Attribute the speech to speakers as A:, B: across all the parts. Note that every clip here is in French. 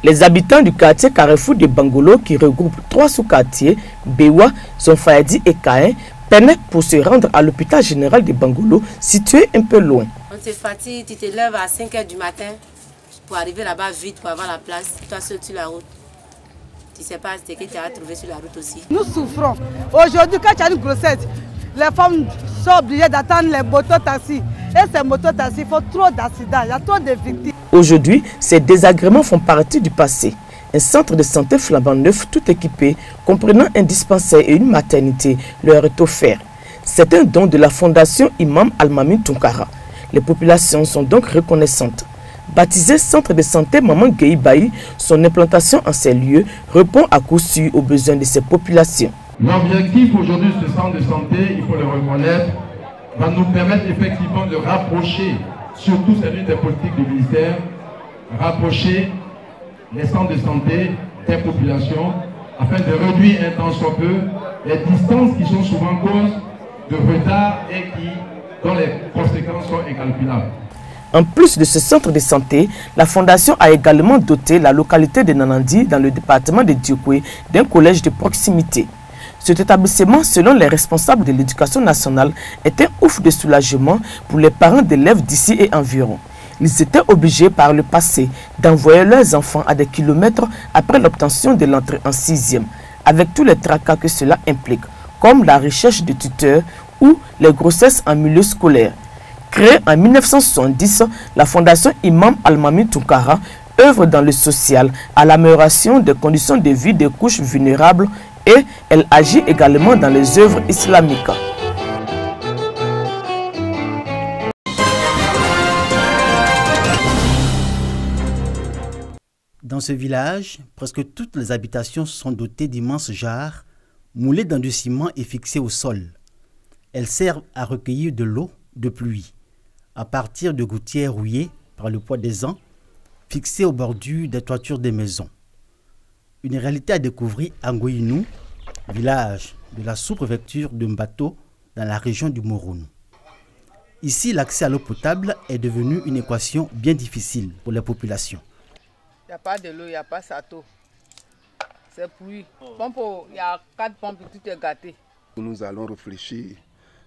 A: Les habitants du quartier Carrefour de Bangolo, qui regroupe 3 sous-quartiers, Bewa, Zonfayadi et Caen, peinent pour se rendre à l'hôpital général de Bangolo, situé un peu loin.
B: On se fatigue, tu te lèves à 5 h du matin pour arriver là-bas vite, pour avoir la place, toi seul sur la route. Tu ne sais pas ce que tu as trouvé sur la route aussi.
C: Nous souffrons. Aujourd'hui, quand tu as une grossesse, les femmes sont obligées d'attendre les mototaxis. Et ces mototaxis font trop d'accidents, il y a trop de victimes.
A: Aujourd'hui, ces désagréments font partie du passé. Un centre de santé flambant neuf, tout équipé, comprenant un dispensaire et une maternité, leur est offert. C'est un don de la fondation Imam Al-Mamin Tunkara. Les populations sont donc reconnaissantes. Baptisé Centre de santé Maman Gueye Bayi, son implantation en ces lieux répond à coup sûr aux besoins de ces populations.
D: L'objectif aujourd'hui de ce centre de santé, il faut le reconnaître, va nous permettre effectivement de rapprocher, surtout celui des politiques du ministère, rapprocher les centres de santé des populations afin de réduire un tant soit peu les distances qui sont souvent cause de retard et dont les conséquences sont incalculables.
A: En plus de ce centre de santé, la fondation a également doté la localité de Nanandi, dans le département de Diokwe, d'un collège de proximité. Cet établissement, selon les responsables de l'éducation nationale, est un ouf de soulagement pour les parents d'élèves d'ici et environ. Ils étaient obligés par le passé d'envoyer leurs enfants à des kilomètres après l'obtention de l'entrée en 6e, avec tous les tracas que cela implique, comme la recherche de tuteurs ou les grossesses en milieu scolaire. Créée en 1970, la fondation Imam Al-Mamin Tunkara œuvre dans le social à l'amélioration des conditions de vie des couches vulnérables et elle agit également dans les œuvres islamiques.
E: Dans ce village, presque toutes les habitations sont dotées d'immenses jarres, moulées dans du ciment et fixées au sol. Elles servent à recueillir de l'eau de pluie, à partir de gouttières rouillées par le poids des ans, fixées aux bordures des toitures des maisons. Une réalité à découvrir à Ngoyinou, village de la sous-préfecture de Mbato, dans la région du Moronou. Ici, l'accès à l'eau potable est devenu une équation bien difficile pour les populations.
C: Il n'y a pas de l'eau, il n'y a pas sato. C'est pluie. Il y a 4 pompes, tout est gâté.
F: Nous allons réfléchir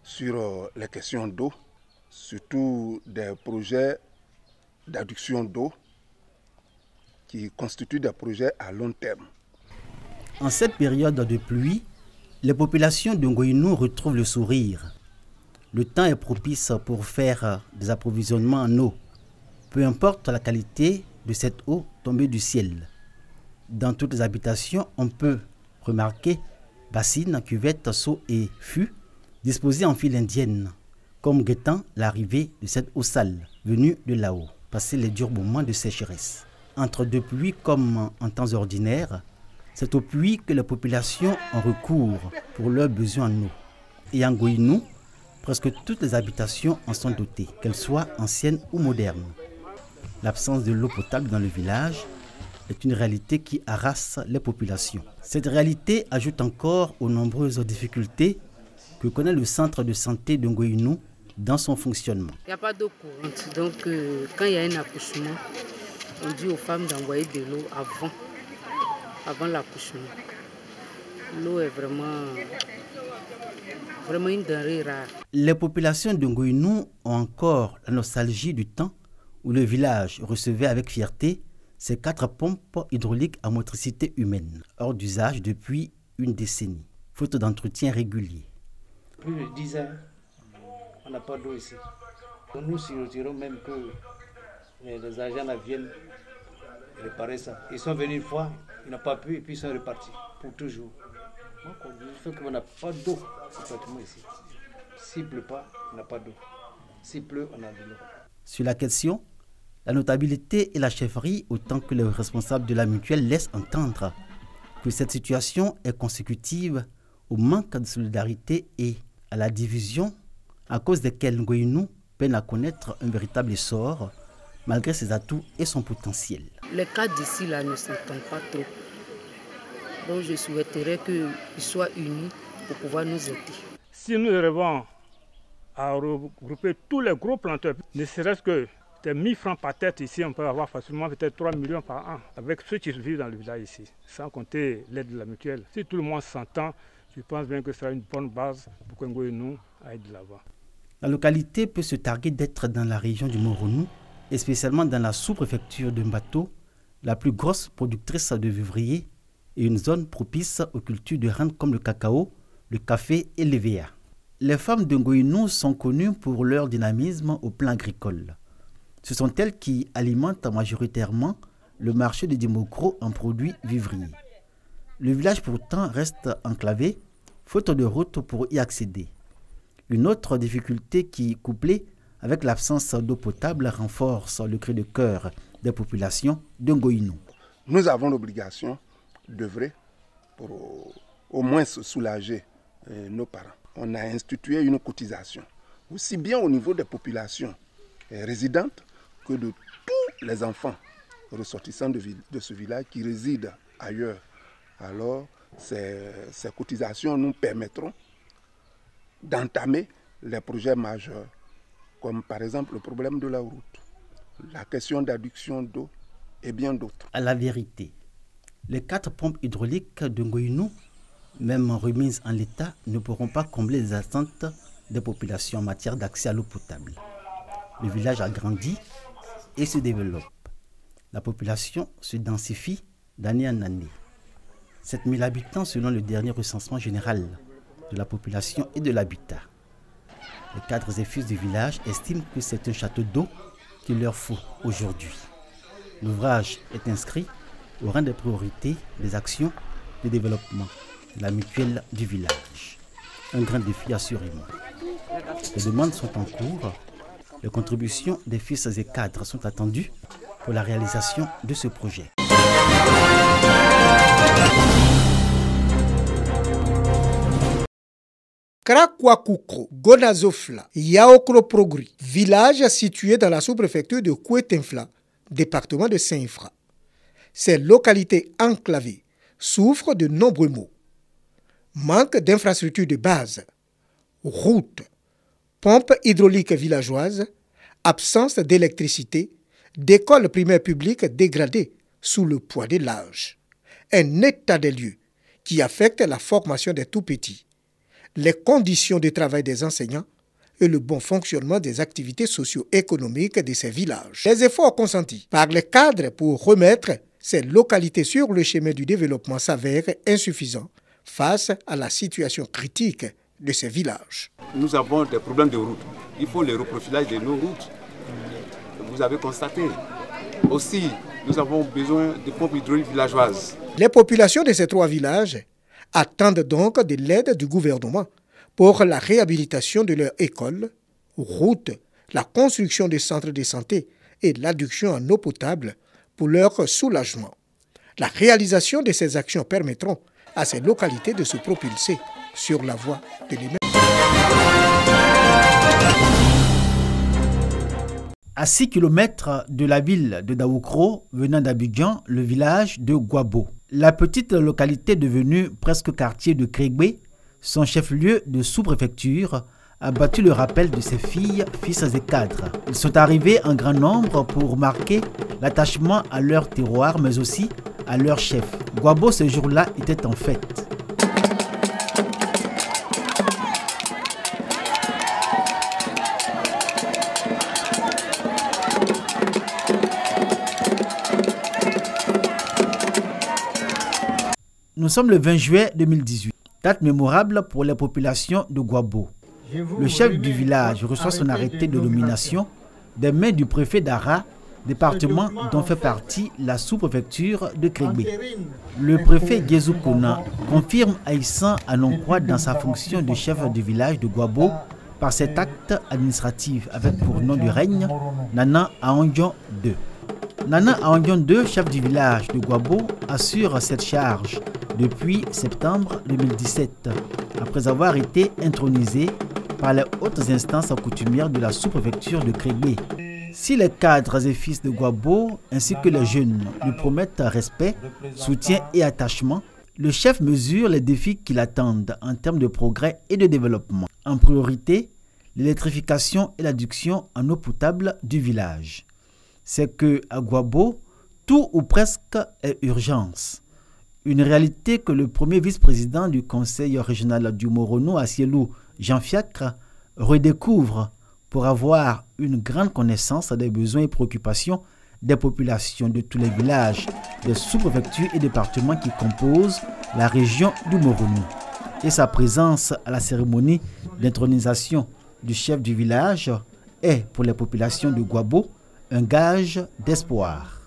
F: sur les questions d'eau, surtout des projets d'adduction d'eau qui constituent des projets à long terme.
E: En cette période de pluie, les populations de Ngoyinou retrouvent le sourire. Le temps est propice pour faire des approvisionnements en eau, peu importe la qualité de cette eau tombée du ciel. Dans toutes les habitations, on peut remarquer bassines, cuvettes, seaux et fûts disposés en file indienne, comme guettant l'arrivée de cette eau sale venue de là-haut, passer les durs moments de sécheresse. Entre deux pluies comme en temps ordinaire, c'est aux pluies que les populations ont recours pour leurs besoins en eau. Et en Ngoyinou, presque toutes les habitations en sont dotées, qu'elles soient anciennes ou modernes. L'absence de l'eau potable dans le village est une réalité qui harasse les populations. Cette réalité ajoute encore aux nombreuses difficultés que connaît le centre de santé de Ngoyinou dans son fonctionnement.
B: Il n'y a pas d'eau courante, donc quand il y a un accouchement, on dit aux femmes d'envoyer de l'eau avant l'accouchement. L'eau est vraiment une denrée rare.
E: Les populations de Ngoyinou ont encore la nostalgie du temps où le village recevait avec fierté ces 4 pompes hydrauliques à motricité humaine, hors d'usage depuis une décennie, faute d'entretien régulier.
G: Plus de 10 ans, on n'a pas d'eau ici. Nous souhaiterions même que les agents viennent réparer ça. Ils sont venus une fois, ils n'ont pas pu et puis ils sont repartis pour toujours. Donc on fait qu'on n'a pas d'eau pratiquement ici. S'il ne pleut pas, on n'a pas d'eau. S'il pleut, on a de l'eau.
E: Sur la question, la notabilité et la chefferie, autant que les responsables de la mutuelle, laissent entendre que cette situation est consécutive au manque de solidarité et à la division, à cause desquelles Ngoyinou peine à connaître un véritable essor, malgré ses atouts et son potentiel.
B: Les cas d'ici là ne s'entendent pas trop. Donc je souhaiterais qu'ils soient unis pour pouvoir nous aider.
H: Si nous arrivons à regrouper tous les gros planteurs, ne serait-ce que C'est 1000 francs par tête ici, on peut avoir facilement peut-être 3 millions par an avec ceux qui vivent dans le village ici, sans compter l'aide de la mutuelle. Si tout le monde s'entend, je pense bien que ce sera une bonne base pour que Ngoïnou aille de l'avant.
E: La localité peut se targuer d'être dans la région du Moronou, et spécialement dans la sous-préfecture de Mbato, la plus grosse productrice de vivriers et une zone propice aux cultures de rente comme le cacao, le café et l'EVA. Les femmes de Ngoïnou sont connues pour leur dynamisme au plan agricole. Ce sont elles qui alimentent majoritairement le marché de Dimokro en produits vivriers. Le village pourtant reste enclavé, faute de route pour y accéder. Une autre difficulté qui, couplée avec l'absence d'eau potable, renforce le cri de cœur des populations de Ngoïnou.
F: Nous avons l'obligation d'œuvrer pour au moins soulager nos parents. On a institué une cotisation, aussi bien au niveau des populations résidentes que de tous les enfants ressortissants de ce village qui résident ailleurs. Alors, ces cotisations nous permettront d'entamer les projets majeurs, comme par exemple le problème de la route, la question d'adduction d'eau et bien d'autres.
E: À la vérité, les 4 pompes hydrauliques de Ngoïnou, même remises en l'état, ne pourront pas combler les attentes des populations en matière d'accès à l'eau potable. Le village a grandi et se développe. La population se densifie d'année en année. 7000 habitants selon le dernier recensement général de la population et de l'habitat. Les cadres et fils du village estiment que c'est un château d'eau qu'il leur faut aujourd'hui. L'ouvrage est inscrit au rang des priorités des actions de développement de la mutuelle du village. Un grand défi assurément. Les demandes sont en cours. Les contributions des fils et cadres sont attendues pour la réalisation de ce projet.
I: Krakwakukro, Gonazofla, Yaokro Progri, village situé dans la sous-préfecture de Kouetenfla, département de Saint-Ifra. Ces localités enclavées souffrent de nombreux maux. Manque d'infrastructures de base, routes, pompes hydrauliques villageoises, absence d'électricité, d'écoles primaires publiques dégradées sous le poids de l'âge. Un état des lieux qui affecte la formation des tout-petits, les conditions de travail des enseignants et le bon fonctionnement des activités socio-économiques de ces villages. Les efforts consentis par les cadres pour remettre ces localités sur le chemin du développement s'avèrent insuffisants face à la situation critique de ces villages.
J: Nous avons des problèmes de route. Il faut le reprofilage de nos routes. Vous avez constaté. Aussi, nous avons besoin de pompes hydrauliques villageoises.
I: Les populations de ces 3 villages attendent donc de l'aide du gouvernement pour la réhabilitation de leurs écoles, routes, la construction des centres de santé et l'adduction en eau potable pour leur soulagement. La réalisation de ces actions permettront à ces localités de se propulser sur la voie de l'émergence.
E: À 6 km de la ville de Daoukro, venant d'Abidjan, le village de Gwabo. La petite localité devenue presque quartier de Krégbe, son chef-lieu de sous-préfecture, a battu le rappel de ses filles, fils et cadres. Ils sont arrivés en grand nombre pour marquer l'attachement à leur terroir, mais aussi à leur chef. Gwabo, ce jour-là, était en fête. Nous sommes le 20 juillet 2018, date mémorable pour les populations de Gwabo. Le chef du village reçoit son arrêté de nomination des mains du préfet d'Ara, département dont fait partie la sous-préfecture de Krégbe. Le préfet Gezou Kona confirme Aïssan Anonkwa dans sa fonction de chef du village de Gwabo par cet acte administratif avec pour nom de règne Nana Aondjon II. Nana Aondjon II, chef du village de Gwabo, assure cette charge depuis septembre 2017, après avoir été intronisé par les hautes instances coutumières de la sous-préfecture de Krégbe. Si les cadres et fils de Gwabo ainsi que les jeunes lui promettent respect, soutien et attachement, le chef mesure les défis qui l'attendent en termes de progrès et de développement. En priorité, l'électrification et l'adduction en eau potable du village. c'est que à Guabo, tout ou presque est urgence. Une réalité que le premier vice-président du conseil régional du Morono, Asielou Jean Fiacre, redécouvre pour avoir une grande connaissance des besoins et préoccupations des populations de tous les villages, des sous-préfectures et départements qui composent la région du Morono. Et sa présence à la cérémonie d'intronisation du chef du village est pour les populations de Guabo un gage d'espoir.